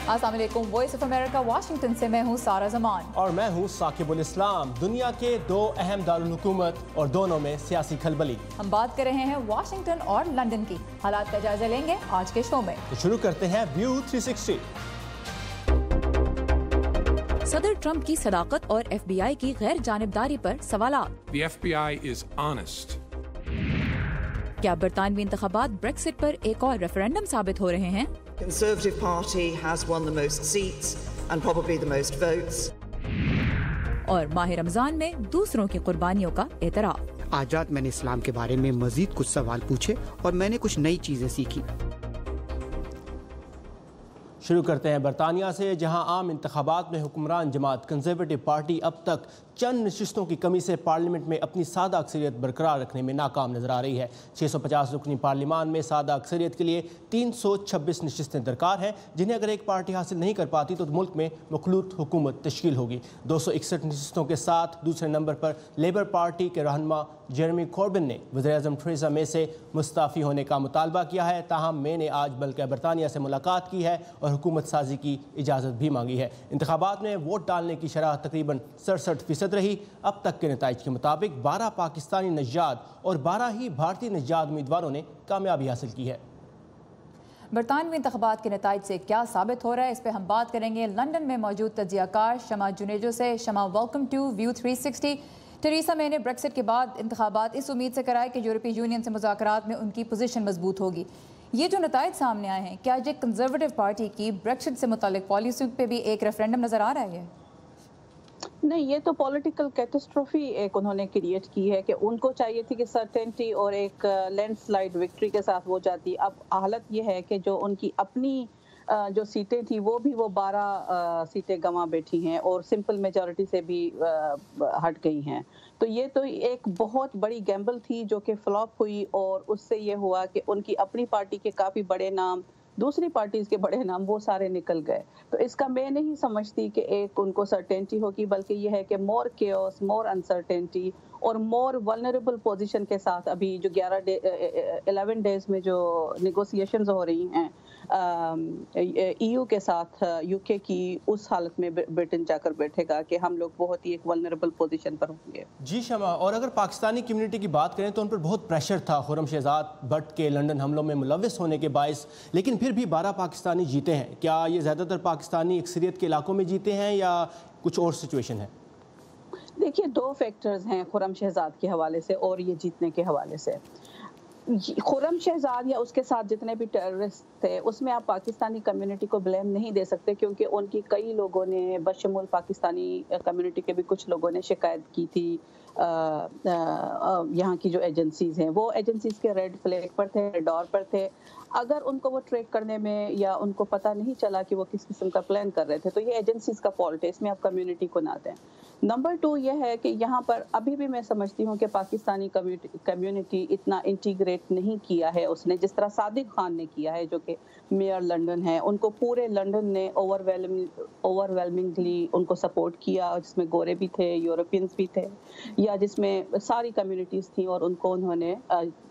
अस्सलाम वालेकुम, voice of America Washington से मैं हूँ सारा जमान और मैं हूँ साकिबुल इस्लाम। दुनिया के दो अहम दारुल हुकूमत और दोनों में सियासी खलबली। हम बात कर रहे हैं वाशिंगटन और लंदन की। हालात का जायजा लेंगे आज के शो में। तो शुरू करते हैं व्यू 360। सदर ट्रंप की सदाकत और FBI की गैर जानिबदारी पर सवालात। The FBI is honest. क्या बरतानवी इंतखाबात ब्रेक्सिट पर एक और रेफरेंडम साबित हो रहे हैं? Conservative Party has won the most seats and probably the most votes. और माह रमजान में दूसरों की कुर्बानियों का एतराफ। आज रात मैंने इस्लाम के बारे में मजीद कुछ सवाल पूछे और मैंने कुछ नई चीजें सीखी। शुरू करते हैं बरतानिया से, जहां आम इंतखाबात में हुक्मरान जमात कंजर्वेटिव पार्टी अब तक चंद नशिस्तों की कमी से पार्लियामेंट में अपनी सादा अक्सरियत बरकरार रखने में नाकाम नजर आ रही है। 650 रुकनी पार्लियामान में सादा अक्सरियत के लिए 326 नशिस्तें दरकार हैं, जिन्हें अगर एक पार्टी हासिल नहीं कर पाती तो मुल्क में मखलूत हुकूमत तश्कील होगी। 261 नशिस्तों के साथ दूसरे नंबर पर लेबर पार्टी के रहनुमा जेरेमी कॉर्बिन ने वज़ीर-ए-आज़म थेरेसा मे से मुस्ताफ़ी होने का मुतालबा किया है। ताहम मे ने आज बल्कि बरतानिया से मुलाकात की है और हुकूमत साजी की इजाज़त भी मांगी है। इंतखाबात में वोट डालने की शरह तकरीबन 67% रही। अब तक के नताइज के मुताबिक 12 पाकिस्तानी नजाद और 12 ही भारतीय नजाद उम्मीदवारों ने कामयाबी हासिल की है। बरतानवी इंतखाबात के नताइज से क्या साबित हो रहा है, इस पर हम बात करेंगे लंदन में मौजूद तज्जियाकार शमा जुनेजो से। Shama, welcome to view 360। Theresa May ने ब्रेक्सिट के बाद इंतखाबात इस उम्मीद से कराए कि यूरोपीय यूनियन से मुज़ाकरात में उनकी पोजीशन मजबूत होगी। ये जो नताइज सामने आए हैं, क्या ये कंजर्वेटिव पार्टी की ब्रेक्सिट से मुतालिक पॉलिसी पे भी एक रेफरेंडम नज़र आ रहा है? नहीं, ये तो पॉलिटिकल कैटास्ट्रोफी एक उन्होंने क्रिएट की है कि उनको चाहिए थी कि सर्टेनिटी और एक लैंडस्लाइड विक्ट्री के साथ वो जाती। अब हालत ये है कि जो उनकी अपनी जो सीटें थी वो भी 12 सीटें गंवा बैठी हैं और सिंपल मेजॉरिटी से भी हट गई हैं। तो ये तो एक बहुत बड़ी गैम्बल थी जो कि फ्लॉप हुई और उससे ये हुआ कि उनकी अपनी पार्टी के काफ़ी बड़े नाम, दूसरी पार्टीज के बड़े नाम, वो सारे निकल गए। तो इसका मैं नहीं समझती कि एक उनको सर्टेनिटी होगी, बल्कि ये है कि मोर केओस, मोर अनसर्टेनिटी और मोर वल्नरेबल पोजीशन के साथ अभी जो 11 डेज में जो नेगोशिएशंस हो रही हैं EU के साथ, UK की, उस हालत में ब्रिटेन जाकर बैठेगा कि हम लोग बहुत ही एक वल्नरेबल पोजीशन पर होंगे। जी शमा, और अगर पाकिस्तानी कम्युनिटी की बात करें तो उन पर बहुत प्रेशर था खुर्रम शहजाद भट्ट के लंदन हमलों में मुलव्वस होने के बायस, लेकिन फिर भी 12 पाकिस्तानी जीते हैं। क्या ये ज़्यादातर पाकिस्तानी अक्सरियत के इलाकों में जीते हैं या कुछ और सिचुएशन है? देखिए, 2 फैक्टर्स हैं खुर्रम शहजाद के हवाले से और ये जीतने के हवाले से। खुर्रम शहजाद या उसके साथ जितने भी टेररिस्ट थे उसमें आप पाकिस्तानी कम्युनिटी को ब्लेम नहीं दे सकते, क्योंकि उनकी कई लोगों ने, बशमूल पाकिस्तानी कम्युनिटी के भी कुछ लोगों ने शिकायत की थी। यहाँ की जो एजेंसीज हैं वो एजेंसीज के रेड फ्लैग पर थे, डॉर पर थे। अगर उनको वो ट्रैक करने में या उनको पता नहीं चला कि वो किस किस्म का प्लान कर रहे थे तो ये एजेंसीज का फॉल्ट है, इसमें आप कम्युनिटी को ना दें। नंबर 2 ये है कि यहाँ पर अभी भी मैं समझती हूँ कि पाकिस्तानी कम्युनिटी इतना इंटीग्रेट नहीं किया है उसने, जिस तरह सादिक खान ने किया है जो कि मेयर लंदन है। उनको पूरे लंदन ने ओवरवेलमिंगली उनको सपोर्ट किया, जिसमें गोरे भी थे, यूरोपियंस भी थे, या जिसमें सारी कम्युनिटीज थी और उनको उन्होंने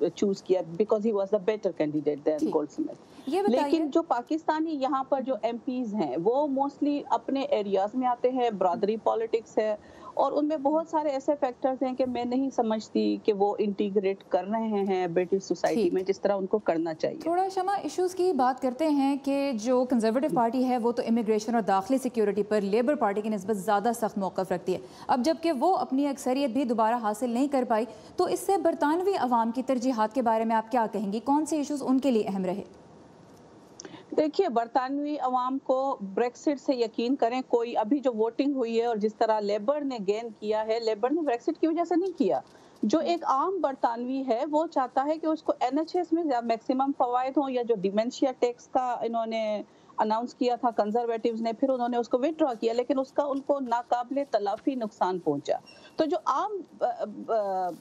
चूज किया because he was the better candidate than Goldsmith. लेकिन जो पाकिस्तानी यहाँ पर जो MPs हैं वो मोस्टली अपने एरियाज में आते हैं, ब्रादरी पॉलिटिक्स है और उनमें बहुत सारे ऐसे फैक्टर्स हैं कि मैं नहीं समझती कि वो इंटीग्रेट कर रहे हैं ब्रिटिश सोसाइटी में जिस तरह उनको करना चाहिए। थोड़ा शमा इश्यूज की बात करते हैं कि जो कंजर्वेटिव पार्टी है वो तो इमिग्रेशन और दाखिली सिक्योरिटी पर लेबर पार्टी की निस्बत ज़्यादा सख्त मौक़िफ़ रखती है। अब जबकि वो अपनी अक्सरियत भी दोबारा हासिल नहीं कर पाई, तो इससे बरतानवी अवाम की तरजीहात के बारे में आप क्या कहेंगी? कौन से इशूज़ उनके लिए अहम रहे? देखिए, बरतानवी अवाम को ब्रेक्सिट से यकीन करें, कोई अभी जो वोटिंग हुई है और जिस तरह लेबर ने गेन किया है, लेबर ने ब्रेक्सिट की वजह से नहीं किया। जो एक आम बरतानवी है वो चाहता है कि उसको NHS में मैक्सिमम फवायद हों, या जो डिमेंशिया टैक्स का इन्होंने अनाउंस किया था कंजर्वेटिव्स ने, फिर उन्होंने उसको विथड्रॉ किया, लेकिन उसका उनको नाकाबिले तलाफी नुकसान पहुंचा। तो जो आम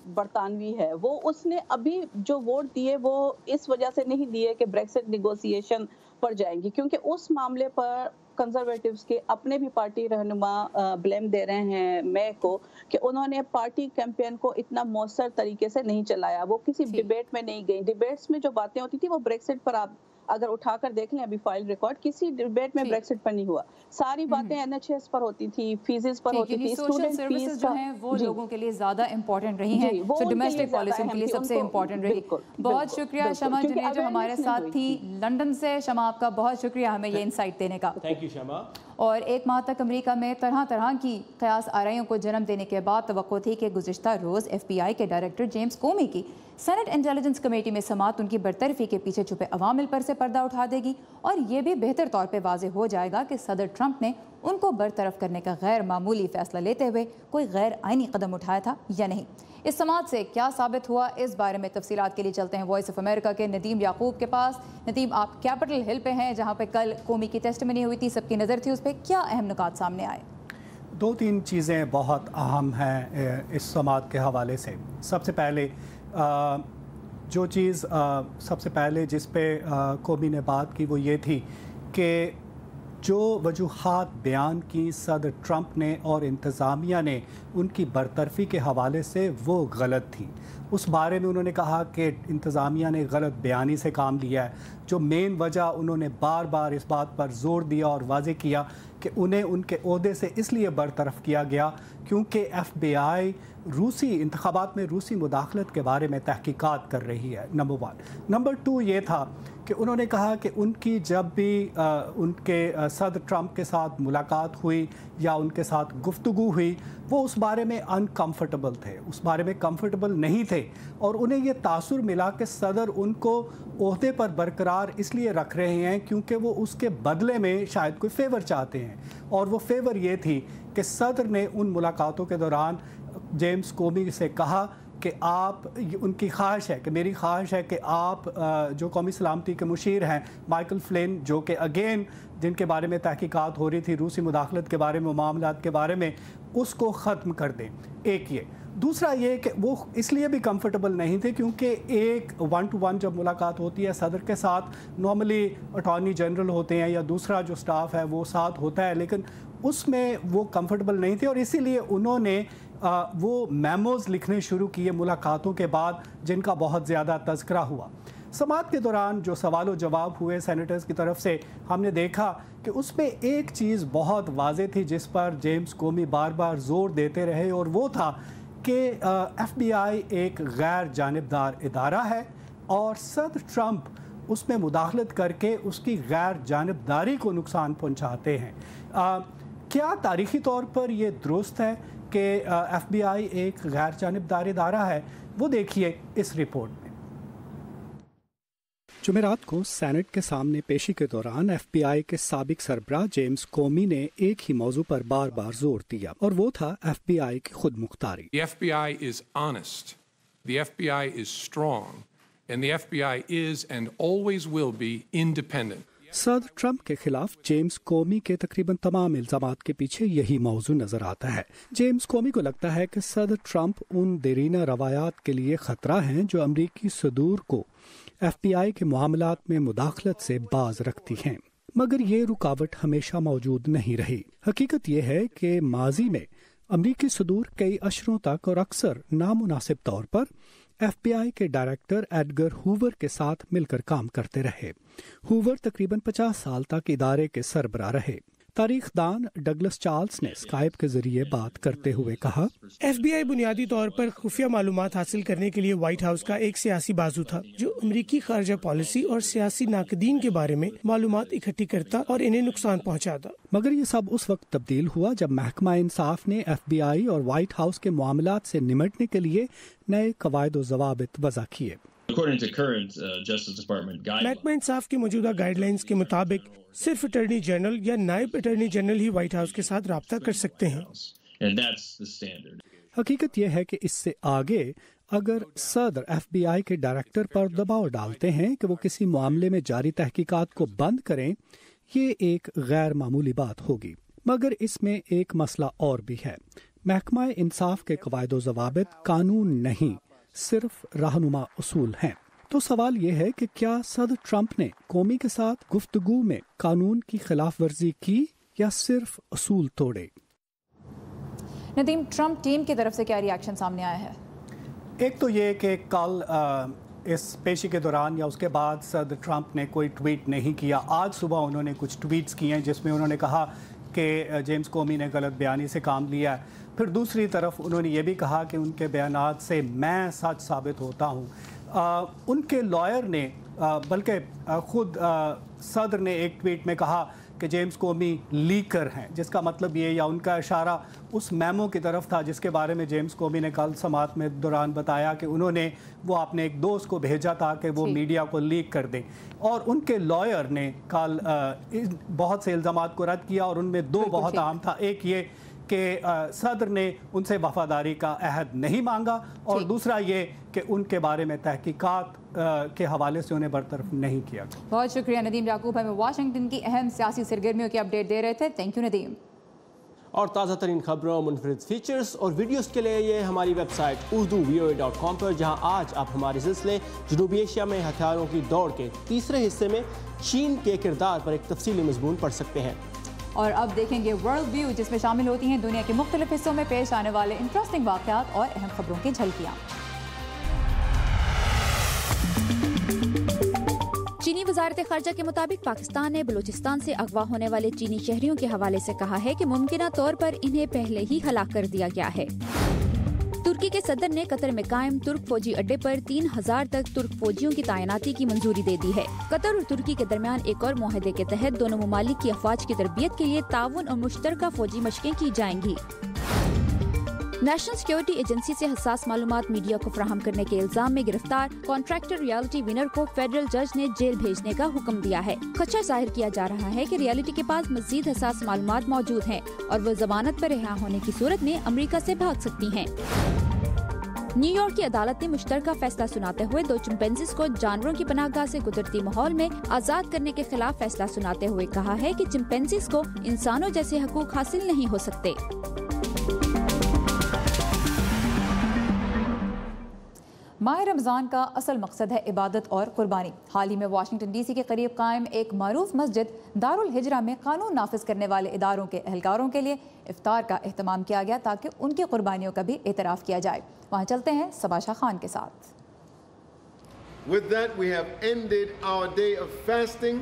बरतानवी है वो उसने अभी जो वोट दिए वो इस वजह से नहीं दिए कि ब्रेक्सिट निगोशिएशन पर जाएंगी, क्योंकि उस मामले पर कंजर्वेटिव्स के अपने भी पार्टी रहनुमा ब्लेम दे रहे हैं मे को कि उन्होंने पार्टी कैंपेन को इतना मौसर तरीके से नहीं चलाया, वो किसी डिबेट में नहीं गई। डिबेट्स में जो बातें होती थी वो ब्रेक्सिट पर आप اگر اٹھا کر دیکھ لیں ابھی فائل ریکارڈ کسی ڈیبیٹ میں بریکسٹ پر نہیں ہوا, ساری باتیں NHS پر ہوتی تھی, فیسز پر ہوتی تھی, سوشل سروسز جو ہیں وہ لوگوں کے لیے زیادہ امپورٹنٹ رہی ہیں, تو ڈومیسٹک پالیسی ان کے لیے سب سے امپورٹنٹ رہی. بہت شکریہ شمع جنید جو ہمارے ساتھ تھی لنڈن سے. شمع آپ کا بہت شکریہ ہمیں یہ انسائٹ دینے کا. تھینک یو شمع. اور 1 ماہ تک امریکہ میں طرح طرح کی قیاس آرائیوں کو جنم دینے کے بعد توقع تھی کہ گزشتہ روز FBI کے ڈائریکٹر جیمز کومی کی سینٹ انٹیلیجنس کمیٹی میں سماعت ان کی برطرفی کے پیچھے چھپے عوامل پر سے پردہ اٹھا دے گی, اور یہ بھی بہتر طور پہ واضح ہو جائے گا کہ صدر ٹرمپ نے ان کو برطرف کرنے کا غیر معمولی فیصلہ لیتے ہوئے کوئی غیر آئینی قدم اٹھایا تھا یا نہیں. اس سماعت سے کیا ثابت ہوا, اس بارے میں تفصیلات کے لیے چلتے ہیں وائس آف امریکہ کے ندیم یعقوب کے پاس. ندیم, آپ کیپٹل ہل پہ ہیں جہاں پہ کل کومی کی ٹیسٹمنی ہوئی تھی, سب کی نظر تھی اس پہ, کیا اہم نکات سامنے آئے؟ 2-3 چیزیں بہت اہم ہیں اس سماعت کے حوالے سے. سب سے پہلے جو چیز سب سے پہلے جس پہ کومی نے بات کی وہ یہ تھی کہ جو وجوہات بیان کی صدر ٹرمپ نے اور انتظامیہ نے ان کی برطرفی کے حوالے سے وہ غلط تھیں. اس بارے میں انہوں نے کہا کہ انتظامیہ نے غلط بیانی سے کام لیا ہے. جو مین وجہ انہوں نے بار بار اس بات پر زور دیا اور واضح کیا کہ انہیں ان کے عہدے سے اس لیے برطرف کیا گیا کیونکہ FBI روسی انتخابات میں روسی مداخلت کے بارے میں تحقیقات کر رہی ہے, نمبر 1. نمبر 2 یہ تھا کہ انہوں نے کہا کہ ان کی جب بھی ان کے صدر ٹرمپ کے ساتھ ملاقات ہوئی یا ان کے ساتھ گفتگو ہوئی وہ اس بارے میں انکمفرٹیبل تھے, اس بارے میں کمفرٹیبل نہیں تھے, اور انہیں یہ تاثر ملا کہ صدر ان کو عہدے پر برقرار اس لیے رکھ رہے ہیں کیونکہ وہ اس کے بدلے میں شاید کوئی فیور چاہتے ہیں. اور وہ فیور یہ تھی کہ صدر نے ان ملاقاتوں کے دوران جیمز کومی سے کہا کہ آپ, ان کی خواہش ہے کہ میری خواہش ہے کہ آپ جو قومی سلامتی کے مشیر ہیں مائیکل فلن, جو کہ اگین جن کے بارے میں تحقیقات ہو رہی تھی روسی مداخلت کے بارے میں, معاملات کے بارے میں, اس کو ختم کر دیں. ایک یہ. دوسرا یہ کہ وہ اس لیے بھی کمفرٹیبل نہیں تھے کیونکہ ایک 1-to-1 جب ملاقات ہوتی ہے صدر کے ساتھ, نارملی اٹارنی جنرل ہوتے ہیں یا دوسرا جو سٹاف ہے وہ ساتھ ہوتا ہے, لیکن اس میں وہ کمفرٹیبل نہیں تھے, اور اسی لیے انہوں نے وہ میموز لکھنے شروع کیے ملاقاتوں کے بعد جن کا بہت زیادہ تذکرہ ہوا. سماعت کے دوران جو سوال و جواب ہوئے سینیٹرز کی طرف سے, ہم نے دیکھا کہ اس میں ایک چیز بہت واضح تھی جس پر جیمز کومی بار بار زور دیتے رہے, اور وہ تھا کہ FBI ایک غیر جانبدار ادارہ ہے اور صدر ٹرمپ اس میں مداخلت کر کے اس کی غیر جانبداری کو نقصان پہنچاتے ہیں. کیا تاریخی طور پر یہ درست ہے کہ FBI ایک غیر جانبدار ادارہ ہے؟ وہ دیکھیے اس رپورٹ میں. جمعرات کو سینٹ کے سامنے پیشی کے دوران FBI کے سابق سربراہ جیمز کومی نے ایک ہی موضوع پر بار بار زور دیا, اور وہ تھا FBI کی خود مختاری. The FBI is honest, the FBI is strong, and the FBI is and always will be independent. صدر ٹرمپ کے خلاف جیمز کومی کے تقریباً تمام الزامات کے پیچھے یہی موضوع نظر آتا ہے. جیمز کومی کو لگتا ہے کہ صدر ٹرمپ ان دیرینہ روایات کے لیے خطرہ ہیں جو امریکی صدور کو FBI کے معاملات میں مداخلت سے باز رکھتی ہیں, مگر یہ رکاوٹ ہمیشہ موجود نہیں رہی. حقیقت یہ ہے کہ ماضی میں امریکی صدور کئی اشروں تک اور اکثر نامناسب طور پر FBI کے ڈائریکٹر ایڈگر ہوور کے ساتھ مل کر کام کرتے رہے. ہوور تقریباً 50 سال تک ادارے کے سربراہ رہے. تاریخ دان ڈگلس چارلز نے اسکائپ کے ذریعے بات کرتے ہوئے کہا, FBI بنیادی طور پر خفیہ معلومات حاصل کرنے کے لیے وائٹ ہاؤس کا ایک سیاسی بازو تھا جو امریکی خارجہ پالیسی اور سیاسی ناقدین کے بارے میں معلومات اکٹھی کرتا اور انہیں نقصان پہنچاتا. مگر یہ سب اس وقت تبدیل ہوا جب محکمہ انصاف نے FBI اور وائٹ ہاؤس کے معاملات سے نمٹنے کے لیے نئے قواعد و ضوابط وضع کیے. محکمہ انصاف کی موجودہ گائیڈ لائنز کے مطابق صرف اٹارنی جنرل یا نائب اٹارنی جنرل ہی وائٹ ہاؤس کے ساتھ رابطہ کر سکتے ہیں. حقیقت یہ ہے کہ اس سے آگے اگر صدر FBI کے ڈائریکٹر پر دباؤ ڈالتے ہیں کہ وہ کسی معاملے میں جاری تحقیقات کو بند کریں, یہ ایک غیر معمولی بات ہوگی. مگر اس میں ایک مسئلہ اور بھی ہے. محکمہ انصاف کے قواعد و ضوابط قانون نہیں, صرف رہنما اصول ہیں. تو سوال یہ ہے کہ کیا صدر ٹرمپ نے کومی کے ساتھ گفتگو میں قانون کی خلاف ورزی کی یا صرف اصول توڑے؟ ندیم, ٹرمپ ٹیم کی طرف سے کیا ری ایکشن سامنے آیا ہے؟ ایک تو یہ کہ کل इस पेशी के दौरान या उसके बाद सदर ट्रंप ने कोई ट्वीट नहीं किया। आज सुबह उन्होंने कुछ ट्वीट्स किए हैं जिसमें उन्होंने कहा कि जेम्स कोमी ने गलत बयानी से काम लिया है। फिर दूसरी तरफ उन्होंने ये भी कहा कि उनके बयानात से मैं सच साबित होता हूँ। उनके लॉयर ने बल्कि ख़ुद सदर ने एक ट्वीट में कहा कि जेम्स कोमी लीकर हैं, जिसका मतलब ये या उनका इशारा उस मेमो की तरफ था जिसके बारे में जेम्स कोमी ने कल समात में दौरान बताया कि उन्होंने वो अपने एक दोस्त को भेजा था कि वो मीडिया को लीक कर दें। और उनके लॉयर ने कल बहुत से इल्ज़ामात को रद्द किया और उनमें दो बहुत अहम था। एक ये कि सदर ने उनसे वफादारी का अहद नहीं मांगा और दूसरा ये कि उनके बारे में तहकीकात के हवाले से उन्हें बरतरफ नहीं किया। बहुत शुक्रिया नदीम याकूब, हमें वाशिंगटन की अहम सियासी सरगर्मियों की अपडेट दे रहे थे। Thank you Nadeem. और ताज़ा तरीन खबरों, मुनफरिद फीचर्स और वीडियोस के लिए ये हमारी वेबसाइट urduvoa.com पर, जहां आज आप हमारे सिलसिले जनूबी एशिया में हथियारों की दौड़ के तीसरे हिस्से में चीन के किरदार पर एक तफसीली मजमून पढ़ सकते हैं। और अब देखेंगे वर्ल्ड व्यू, जिसमें शामिल होती हैं दुनिया के मुख्तलिफ हिस्सों में पेश आने वाले इंटरेस्टिंग वाक़यात और अहम खबरों की झलकियाँ। चीनी वजारत ख़ारजा के मुताबिक पाकिस्तान ने बलूचिस्तान से अगवा होने वाले चीनी शहरियों के हवाले से कहा है कि मुमकिना तौर पर इन्हें पहले ही हलाक कर दिया गया है। तुर्की के सदर ने कतर में कायम तुर्क फौजी अड्डे पर 3000 तक तुर्क फौजियों की तैनाती की मंजूरी दे दी है। कतर और तुर्की के दरमियान एक और मुआहदे के तहत दोनों ममालिक की अफवाज की तरबियत के लिए ताउन और मुश्तरका फौजी मशकें की जाएंगी। नेशनल सिक्योरिटी एजेंसी से हसास मालूमात मीडिया को फराहम करने के इल्जाम में गिरफ्तार कॉन्ट्रैक्टर रियलिटी विनर को फेडरल जज ने जेल भेजने का हुक्म दिया है। खदशा जाहिर किया जा रहा है कि रियलिटी के पास मजीद हसास मालूमात मौजूद हैं और वो जमानत पर रिहा होने की सूरत में अमेरिका से भाग सकती हैं। न्यूयॉर्क की अदालत ने मुश्तरका फैसला सुनाते हुए 2 चिंपैंजीज को जानवरों की पनाहगाह से कुदरती माहौल में आजाद करने के खिलाफ फैसला सुनाते हुए कहा है कि चिंपैंजीज को इंसानों जैसे हकूक हासिल नहीं हो सकते। माह रमज़ान का असल मकसद है इबादत और कुर्बानी। हाल ही में वाशिंगटन डीसी के करीब कायम एक मारूफ मस्जिद दारुल हिजरा में कानून नाफिज करने वाले इदारों के एहलकारों के लिए इफ्तार का एहतमाम किया गया ताकि उनकी कुर्बानियों का भी एतराफ़ किया जाए। वहाँ चलते हैं सबाशा खान के साथ। With that, we have ended our day of fasting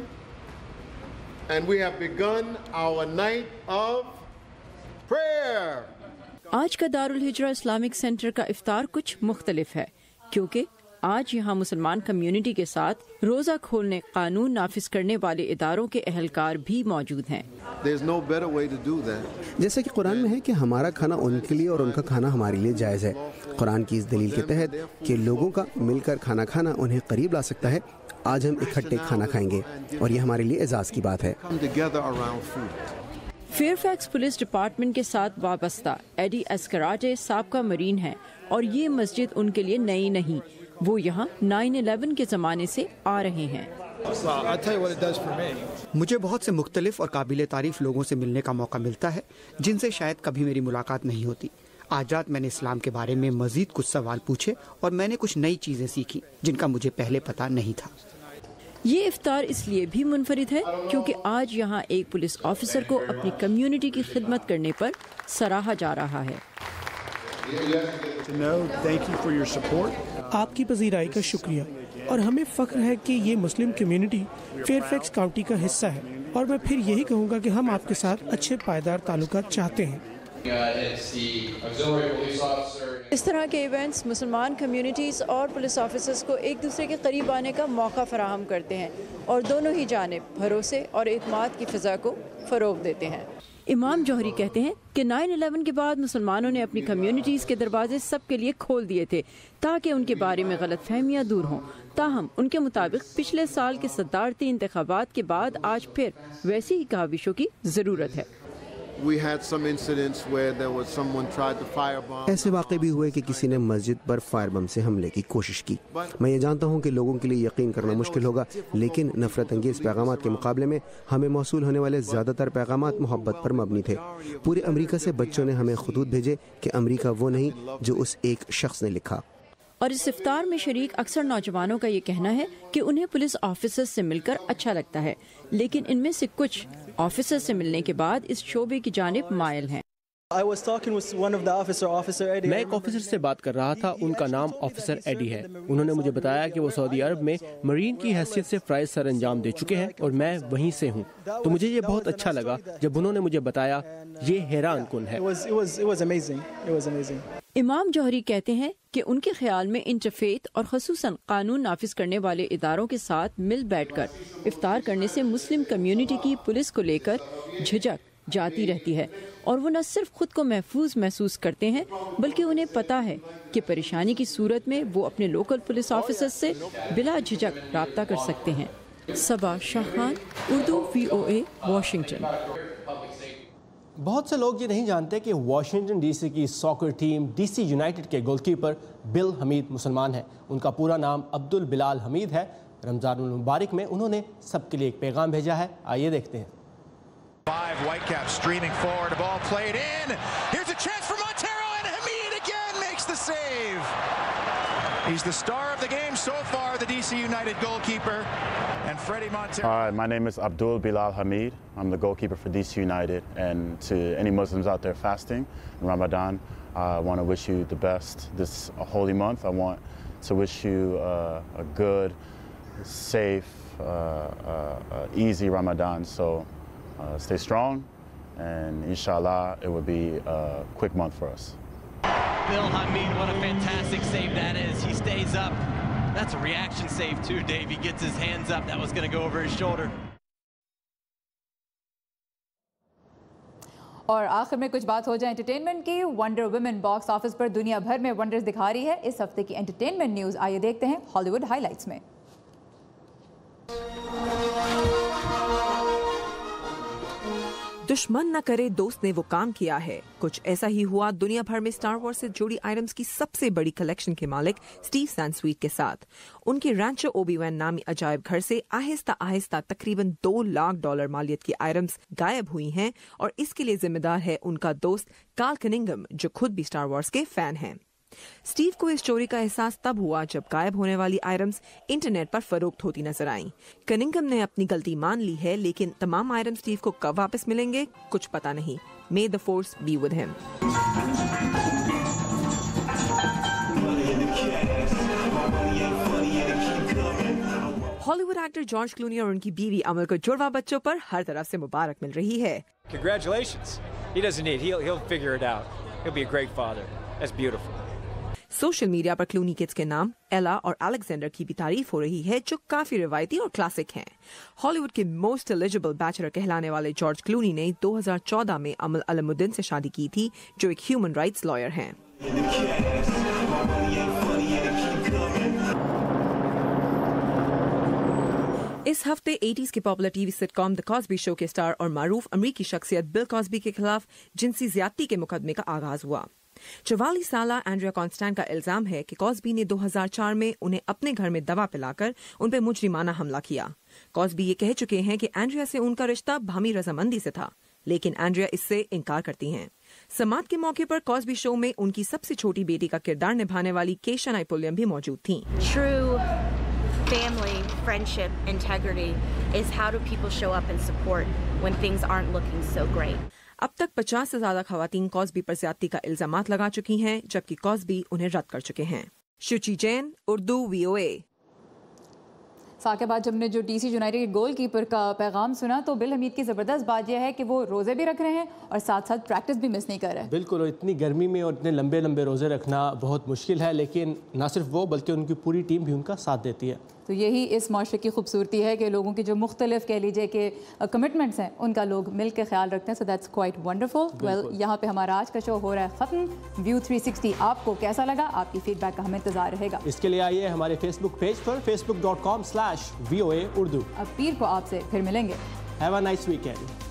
and we have begun our night of prayer. आज का दारुल हिजरा इस्लामिक सेंटर का इफ्तार कुछ मुख्तलिफ है क्योंकि आज यहाँ मुसलमान कम्युनिटी के साथ रोज़ा खोलने कानून नाफिज करने वाले इदारों के एहलकार भी मौजूद हैं। जैसे कि कुरान में है कि हमारा खाना उनके लिए और उनका खाना हमारे लिए जायज़ है। कुरान की इस दलील के तहत कि लोगों का मिलकर खाना खाना उन्हें करीब ला सकता है, आज हम इकट्ठे खाना खाएंगे और ये हमारे लिए एजाज़ की बात है। फेयरफैक्स पुलिस डिपार्टमेंट के साथ वाबस्ता एडी एस्कराटे साबका मरीन हैं और ये मस्जिद उनके लिए नई नहीं, वो यहाँ 9/11 के ज़माने से आ रहे हैं। मुझे बहुत से मुख्तलिफ और काबिल तारीफ लोगों से मिलने का मौका मिलता है जिनसे शायद कभी मेरी मुलाकात नहीं होती। आज रात मैंने इस्लाम के बारे में मजीद कुछ सवाल पूछे और मैंने कुछ नई चीज़ें सीखी जिनका मुझे पहले पता नहीं था। ये इफ्तार इसलिए भी मुनफरिद है क्योंकि आज यहाँ एक पुलिस ऑफिसर को अपनी कम्युनिटी की खिदमत करने पर सराहा जा रहा है। आपकी पजीराई का शुक्रिया और हमें फ़ख्र है कि ये मुस्लिम कम्युनिटी फेयरफैक्स काउंटी का हिस्सा है और मैं फिर यही कहूँगा कि हम आपके साथ अच्छे पायदार ताल्लुकात चाहते हैं। इस तरह के इवेंट्स मुसलमान कम्युनिटीज़ और पुलिस ऑफिसर्स को एक दूसरे के करीब आने का मौका फराहम करते हैं और दोनों ही जानिब भरोसे और एतमाद की फ़िज़ा को फ़रोग़ देते हैं। इमाम जौहरी कहते हैं कि 9/11 के बाद मुसलमानों ने अपनी कम्युनिटीज़ के दरवाजे सबके लिए खोल दिए थे ताकि उनके बारे में गलत फहमियाँ दूर हों। ताहम उनके मुताबिक पिछले साल के सदारती इंतखाबात के बाद आज फिर वैसी ही काविशों की ज़रूरत है। ऐसे वाक़े भी हुए कि किसी ने मस्जिद पर फायर बम से हमले की कोशिश की। मैं ये जानता हूँ कि लोगों के लिए यकीन करना मुश्किल होगा, लेकिन नफरत अंगेज़ पैगामात के मुकाबले में हमें मौसूल होने वाले ज़्यादातर पैगामात मोहब्बत पर मबनी थे। पूरे अमरीका से बच्चों ने हमें खतूत भेजे कि अमरीका वो नहीं जो उस एक शख्स ने लिखा। और इस इफ्तार में शरीक अक्सर नौजवानों का ये कहना है कि उन्हें पुलिस ऑफिसर्स से मिलकर अच्छा लगता है, लेकिन इनमें से कुछ ऑफिसर से मिलने के बाद इस शोबे की जानिब मायल हैं। میں ایک آفیسر سے بات کر رہا تھا، ان کا نام آفیسر ایڈی ہے. انہوں نے مجھے بتایا کہ وہ سعودی عرب میں مرین کی حیثیت سے فرائض سر انجام دے چکے ہیں اور میں وہیں سے ہوں. تو مجھے یہ بہت اچھا لگا جب انہوں نے مجھے بتایا. یہ حیران کن ہے. امام جوہری کہتے ہیں کہ ان کے خیال میں انٹرفیت اور خصوصاً قانون نافذ کرنے والے اداروں کے ساتھ مل بیٹھ کر افطار کرنے سے مسلم کمیونٹی کی پولیس کو لے کر جھجک جاتی رہتی ہے، اور وہ نہ صرف خود کو محفوظ محسوس کرتے ہیں بلکہ انہیں پتہ ہے کہ پریشانی کی صورت میں وہ اپنے لوکل پولیس آفیسر سے بلا جھجک رابطہ کر سکتے ہیں. صبا شاہ خان، اردو VOA، واشنگٹن. بہت سے لوگ یہ نہیں جانتے کہ واشنگٹن ڈی سی کی soccer team D C United کے گول کیپر بل حمید مسلمان ہے. ان کا پورا نام عبد البلال حمید ہے. رمضان المبارک میں انہوں نے سب کے لیے ایک پیغام بھیجا ہے. آئیے دیکھتے ہیں. 5 Whitecaps streaming forward, a ball played in. Here's a chance for Montero, and Hamid again makes the save. He's the star of the game so far, the DC United goalkeeper. And Freddie Montero. Hi, my name is Abdul Bilal Hamid. I'm the goalkeeper for DC United. And to any Muslims out there fasting in Ramadan, I want to wish you the best this holy month. I want to wish you a good, safe, easy Ramadan. So stay strong, and inshallah it will be a quick month for us. Bill Hamid, what a fantastic save that is. He stays up. That's a reaction save too, Dave. He gets his hands up. That was going to go over his shoulder. اور آخر میں کچھ بات ہو جائے entertainment کی. Wonder women box office پر دنیا بھر میں ونڈرز دکھا رہی ہے. اس ہفتے کی انٹرٹینمنٹ نیوز آئیے دیکھتے ہیں ہالی ووڈ ہائی لائٹس میں. دشمن نہ کرے دوست نے وہ کام کیا ہے. کچھ ایسا ہی ہوا دنیا بھر میں سٹار وارز سے جڑی آئٹمز کی سب سے بڑی کلیکشن کے مالک اسٹیو سینسویٹ کے ساتھ. ان کے رینچو اوبی وین نامی عجائب گھر سے آہستہ آہستہ تقریباً $2 لاکھ مالیت کی آئٹمز غائب ہوئی ہیں، اور اس کے لیے ذمہ دار ہے ان کا دوست کارل کننگھم، جو خود بھی سٹار وارز کے فین ہیں. اسٹیو کو اس چوری کا احساس تب ہوا جب غائب ہونے والی آئٹمز انٹرنیٹ پر فروخت ہوتی نظر آئیں. کننگھم نے اپنی غلطی مان لی ہے، لیکن تمام آئٹم اسٹیو کو کب واپس ملیں گے کچھ پتہ نہیں. May the force be with him. ہالی ووڈ ایکٹر جارج کلونی اور ان کی بیوی امل کو جڑواں بچوں پر ہر طرف سے مبارک مل رہی ہے. Congratulations. He doesn't need. He'll figure it out. He'll be a great father. That's beautiful. Social media پر کلونی کڈز کے نام ایلا اور الیگزینڈر کی بھی تعریف ہو رہی ہے، جو کافی روایتی اور کلاسک ہیں. ہالی ووڈ کے موسٹ ایلیجبل بیچلر کہلانے والے جارج کلونی نے 2014 میں امل علم الدین سے شادی کی تھی، جو ایک ہیومن رائٹس لائر ہیں. اس ہفتے 80s کے پاپولر ٹی وی سٹ کام دی کاسبی شو کے اسٹار اور معروف امریکی شخصیت بل کاسبی کے خلاف جنسی زیادتی کے مقدمے کا آغاز ہوا. 44 سالہ اینڈریا کانسٹینٹ کا الزام ہے کہ کاسبی نے 2004 میں انہیں اپنے گھر میں دوا پلا کر ان پہ مجرمانہ حملہ کیا. کاسبی یہ کہہ چکے ہیں کہ اینڈریا سے ان کا رشتہ باہمی رضامندی سے تھا، لیکن اینڈریا اس سے انکار کرتی ہیں. سماعت کے موقع پر کاسبی شو میں ان کی سب سے چھوٹی بیٹی کا کردار نبھانے والی کیشا نائپولیم بھی موجود تھیں. Family, friendship, integrity is how do people show up and support when things aren't looking so great. اب تک 50 سے زیادہ خواتین کاسبی پر زیادتی کا الزامات لگا چکی ہیں، جبکہ کاسبی انہیں رد کر چکے ہیں. شوچی جین، اردو VOA. ثاقب، آج ہم نے جو ڈی سی یونائٹڈ کے گول کیپر کا پیغام سنا تو بل حمید کی زبردست بات یہ ہے کہ وہ روزے بھی رکھ رہے ہیں اور ساتھ ساتھ پریکٹس بھی مس نہیں کر رہے. بالکل، اور اتنی گرمی میں اور اتنے لمبے لمبے روزے رکھنا بہت مشکل ہے، لیکن نہ صرف وہ بلکہ ان کی پوری ٹیم بھی ان کا ساتھ دیتی ہے. تو یہی اس معاشرے کی خوبصورتی ہے کہ لوگوں کی جو مختلف کہہ لیجیے کہ کمٹمنٹس ہیں ان کا لوگ مل کے خیال رکھتے ہیں. So that's quite wonderful. Well, یہاں پہ ہمارا آج کا شو ہو رہا ہے ختم. ویو 360 آپ کو کیسا لگا؟ آپ کی فیڈ بیک کا ہمیں انتظار رہے گا. اس کے لیے آئیے ہمارے فیس بک پیج پر facebook.com/VOA Urdu. اب پیر کو آپ سے پھر ملیں گے. Have a nice weekend.